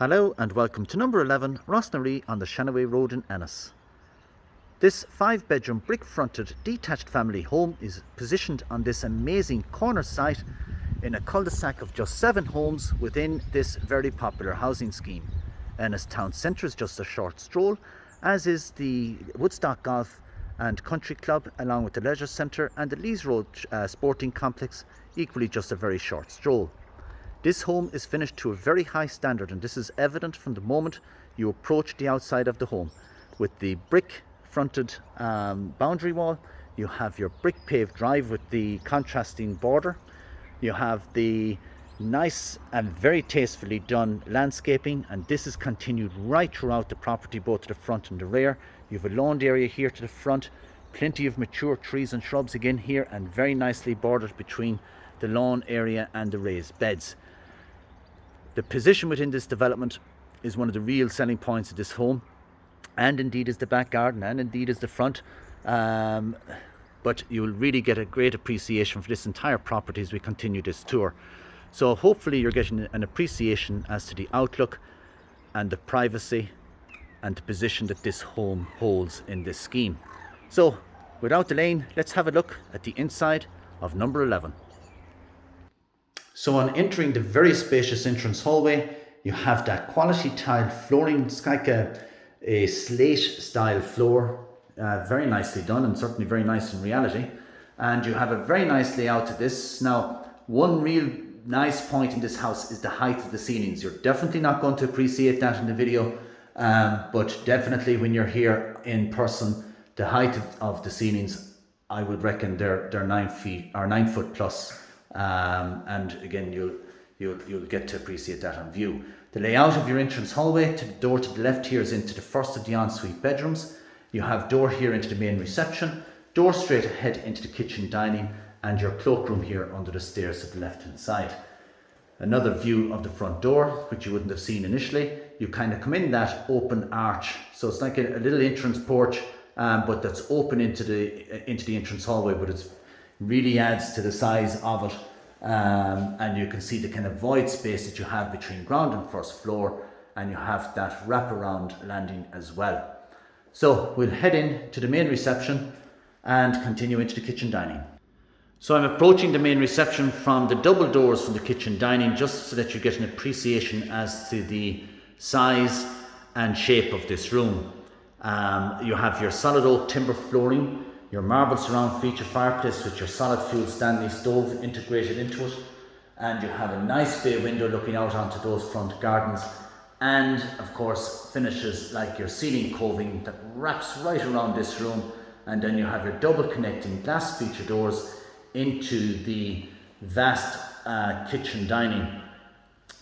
Hello and welcome to number 11 Ros Na Rí on the Shanaway Road in Ennis. This 5-bedroom brick-fronted detached family home is positioned on this amazing corner site in a cul-de-sac of just 7 homes within this very popular housing scheme. Ennis town centre is just a short stroll, as is the Woodstock Golf and Country Club, along with the leisure centre and the Lees Road sporting complex, equally just a very short stroll. This home is finished to a very high standard, and this is evident from the moment you approach the outside of the home. With the brick fronted boundary wall, you have your brick paved drive with the contrasting border, you have the nice and very tastefully done landscaping, and this is continued right throughout the property, both to the front and the rear. You have a lawned area here to the front, plenty of mature trees and shrubs again here, and very nicely bordered between the lawn area and the raised beds. The position within this development is one of the real selling points of this home, and indeed is the back garden, and indeed is the front. But you will really get a great appreciation for this entire property as we continue this tour. So hopefully you're getting an appreciation as to the outlook and the privacy and the position that this home holds in this scheme. So without delaying, let's have a look at the inside of number 11. So on entering the very spacious entrance hallway, you have that quality tiled flooring. It's like a slate style floor, very nicely done, and certainly very nice in reality. And you have a very nice layout to this. Now, one real nice point in this house is the height of the ceilings. You're definitely not going to appreciate that in the video, but definitely when you're here in person, the height of the ceilings, I would reckon they're 9 feet or 9 foot plus. And again, you'll get to appreciate that on view. The layout of your entrance hallway, to the door to the left here, is into the first of the ensuite bedrooms. You have door here into the main reception, door straight ahead into the kitchen dining, and your cloakroom here under the stairs to the left hand side. Another view of the front door, which you wouldn't have seen initially. You kind of come in that open arch, so it's like a little entrance porch, but that's open into the entrance hallway, but it's really adds to the size of it, and you can see the kind of void space that you have between ground and first floor, and you have that wraparound landing as well. So we'll head in to the main reception and continue into the kitchen dining. So I'm approaching the main reception from the double doors from the kitchen dining, just so that you get an appreciation as to the size and shape of this room. You have your solid oak timber flooring, your marble surround feature fireplace with your solid fuel Stanley stove integrated into it, and you have a nice bay window looking out onto those front gardens, and of course finishes like your ceiling coving that wraps right around this room, and then you have your double connecting glass feature doors into the vast kitchen dining.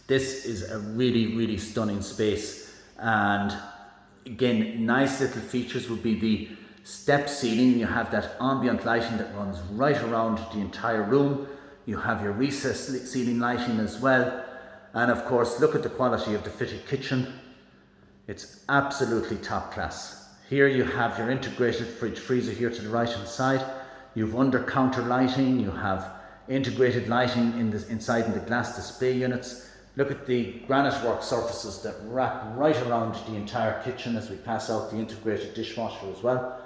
This is a really stunning space, and again, nice little features would be the step ceiling. You have that ambient lighting that runs right around the entire room. You have your recessed ceiling lighting as well, and of course look at the quality of the fitted kitchen. It's absolutely top class. Here you have your integrated fridge freezer here to the right hand side. You've under counter lighting, you have integrated lighting inside in the glass display units. Look at the granite work surfaces that wrap right around the entire kitchen as we pass out the integrated dishwasher as well.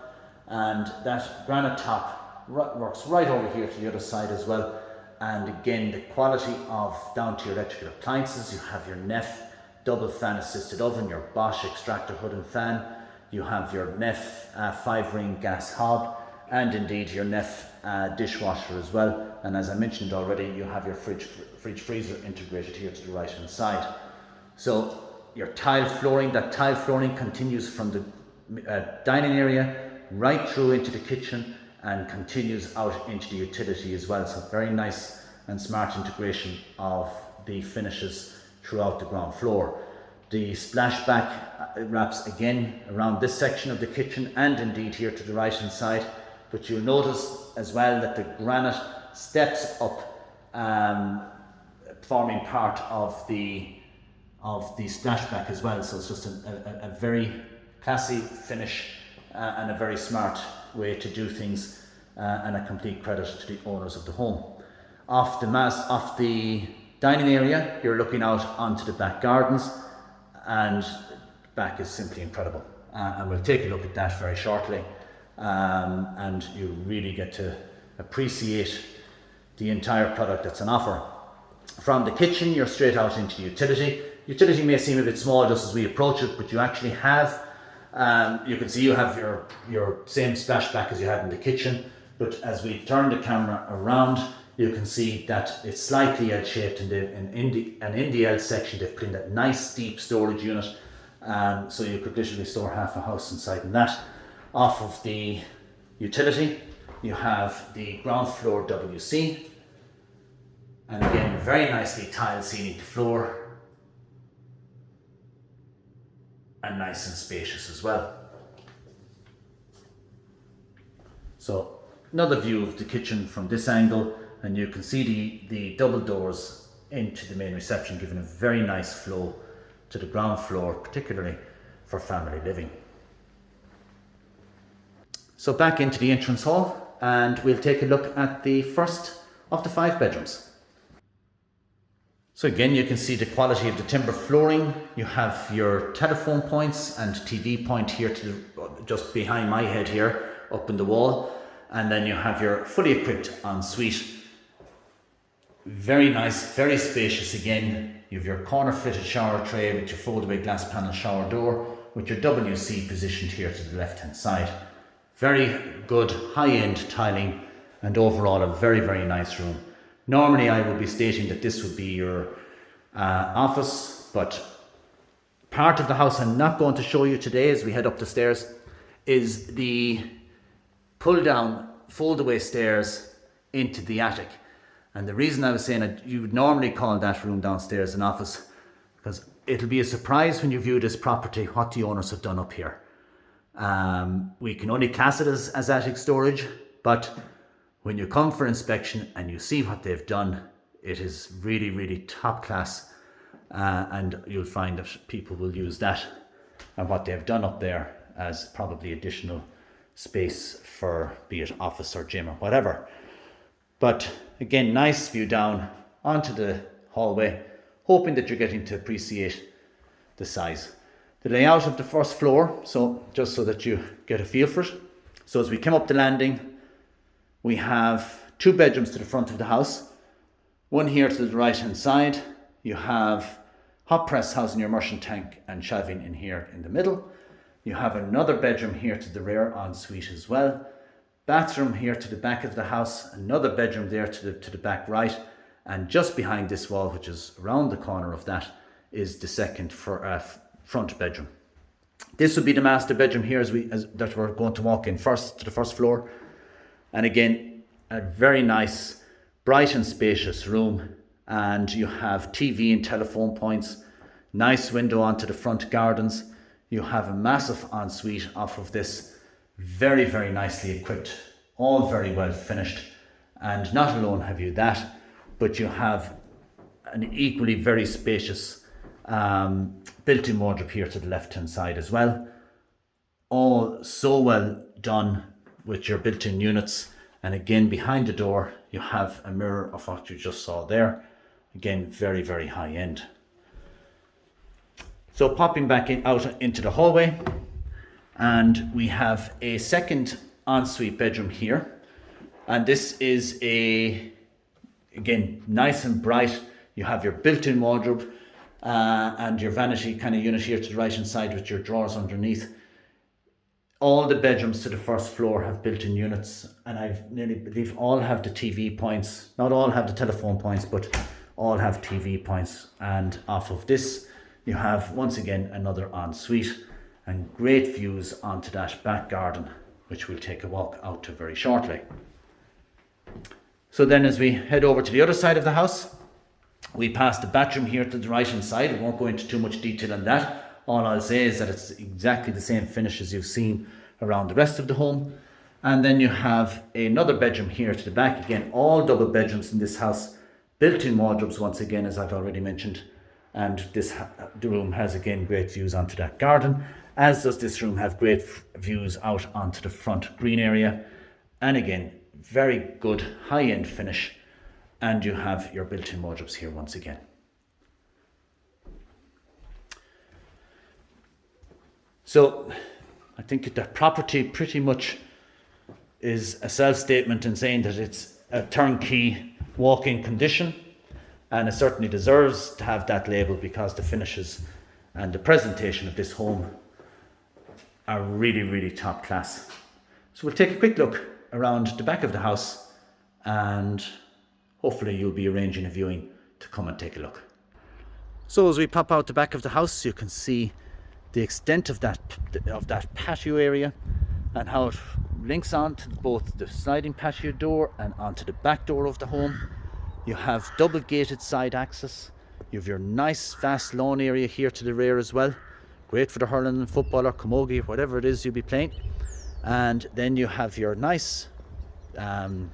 And that granite top works right over here to the other side as well. And again, the quality of down to your electrical appliances. You have your Neff double fan assisted oven, your Bosch extractor hood and fan. You have your Neff 5-ring gas hob, and indeed your Neff dishwasher as well. And as I mentioned already, you have your fridge freezer integrated here to the right hand side. So your tile flooring, that tile flooring continues from the dining area right through into the kitchen and continues out into the utility as well. So very nice and smart integration of the finishes throughout the ground floor. The splashback wraps again around this section of the kitchen and indeed here to the right hand side. But you'll notice as well that the granite steps up, forming part of the splashback as well. So it's just a very classy finish and a very smart way to do things, and a complete credit to the owners of the home. Off the dining area, you're looking out onto the back gardens, and back is simply incredible. And we'll take a look at that very shortly. And you really get to appreciate the entire product that's on offer. From the kitchen, you're straight out into the utility. Utility may seem a bit small just as we approach it, but you actually have, you can see you have your same splashback as you had in the kitchen, but as we turn the camera around, you can see that it's slightly L-shaped, and in the L section they've put in that nice deep storage unit, so you could literally store half a house inside in that. Off of the utility, you have the ground floor WC, and again very nicely tiled ceiling to floor, and nice and spacious as well. So another view of the kitchen from this angle, and you can see the double doors into the main reception, giving a very nice flow to the ground floor, particularly for family living. So back into the entrance hall, and we'll take a look at the first of the 5 bedrooms. So again, you can see the quality of the timber flooring. You have your telephone points and TV point here just behind my head here, up in the wall. And then you have your fully equipped ensuite. Very nice, very spacious again. You have your corner fitted shower tray with your foldaway glass panel shower door with your WC positioned here to the left hand side. Very good high-end tiling, and overall a very, very nice room. Normally I would be stating that this would be your office, but part of the house I'm not going to show you today as we head up the stairs is the pull down fold away stairs into the attic. And the reason I was saying that you would normally call that room downstairs an office, because it'll be a surprise when you view this property what the owners have done up here. We can only class it as attic storage, but when you come for inspection and you see what they've done, it is really, really top class, and you'll find that people will use that and what they've done up there as probably additional space for, be it office or gym or whatever. But again, nice view down onto the hallway, hoping that you're getting to appreciate the size. The layout of the first floor, so just so that you get a feel for it. So as we come up the landing, we have 2 bedrooms to the front of the house. One here to the right hand side. You have hot press housing your immersion tank and shelving in here in the middle. You have another bedroom here to the rear ensuite as well. Bathroom here to the back of the house. Another bedroom there to the back right. And just behind this wall, which is around the corner of that, is the second front bedroom. This would be the master bedroom here that we're going to walk in first to the first floor. And again, a very nice, bright and spacious room. And you have TV and telephone points. Nice window onto the front gardens. You have a massive ensuite off of this. Very, very nicely equipped. All very well finished. And not alone have you that, but you have an equally very spacious built-in wardrobe here to the left-hand side as well. All so well done with your built-in units. And again, behind the door, you have a mirror of what you just saw there. Again, very, very high end. So popping back out into the hallway, and we have a second ensuite bedroom here. And this is again, nice and bright. You have your built-in wardrobe and your vanity kind of unit here to the right hand side with your drawers underneath. All the bedrooms to the first floor have built-in units, and I nearly believe all have the TV points. Not all have the telephone points, but all have TV points. And off of this, you have once again another ensuite and great views onto that back garden, which we'll take a walk out to very shortly. So then as we head over to the other side of the house, we pass the bathroom here to the right hand side. I won't go into too much detail on that. All I'll say is that it's exactly the same finish as you've seen around the rest of the home. And then you have another bedroom here to the back. Again, all double bedrooms in this house. Built-in wardrobes once again, as I've already mentioned. And the room has again great views onto that garden, as does this room have great views out onto the front green area. And again, very good high-end finish. And you have your built-in wardrobes here once again. So I think the property pretty much is a self-statement in saying that it's a turnkey walk-in condition, and it certainly deserves to have that label because the finishes and the presentation of this home are really, really top class. So we'll take a quick look around the back of the house, and hopefully you'll be arranging a viewing to come and take a look. So as we pop out the back of the house, you can see the extent of that patio area and how it links on to both the sliding patio door and onto the back door of the home. You have double gated side access. You have your nice vast lawn area here to the rear as well. Great for the hurling and football or camogie, whatever it is you'll be playing. And then you have your nice kind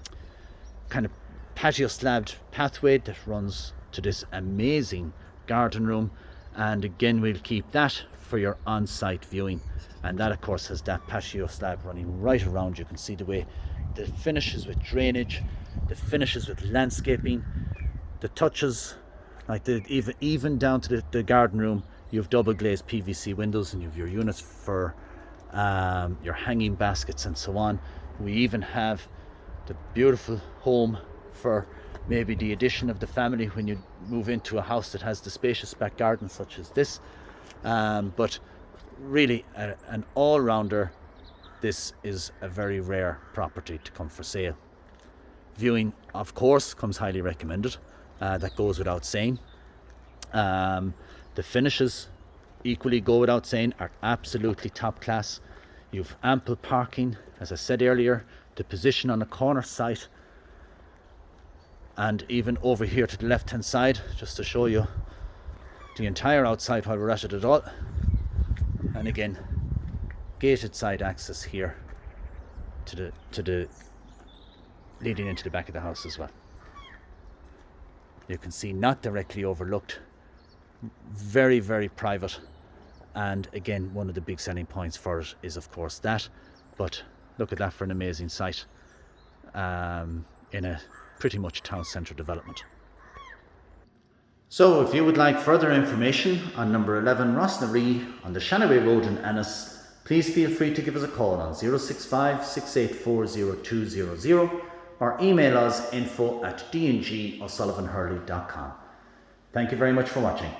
of patio slabbed pathway that runs to this amazing garden room. And again, we'll keep that for your on-site viewing. And that of course has that patio slab running right around. You can see the way the finishes with drainage, the finishes with landscaping, the touches, like even down to the garden room. You have double glazed PVC windows, and you have your units for your hanging baskets and so on. We even have the beautiful home for maybe the addition of the family when you move into a house that has the spacious back garden such as this. But really an all-rounder. This is a very rare property to come for sale. Viewing of course comes highly recommended, that goes without saying. The finishes equally go without saying, are absolutely top class. You've ample parking, as I said earlier, the position on a corner site, and even over here to the left hand side, just to show you the entire outside while we're at it all. And again, gated side access here to the leading into the back of the house as well. You can see not directly overlooked, very, very private. And again, one of the big selling points for it is of course that, but look at that for an amazing site in a pretty much town centre development. So if you would like further information on number 11 Ros Na Rí on the Shanaway Road in Ennis, please feel free to give us a call on 065 684 0200 or email us info@dngosullivanhurley.com. Thank you very much for watching.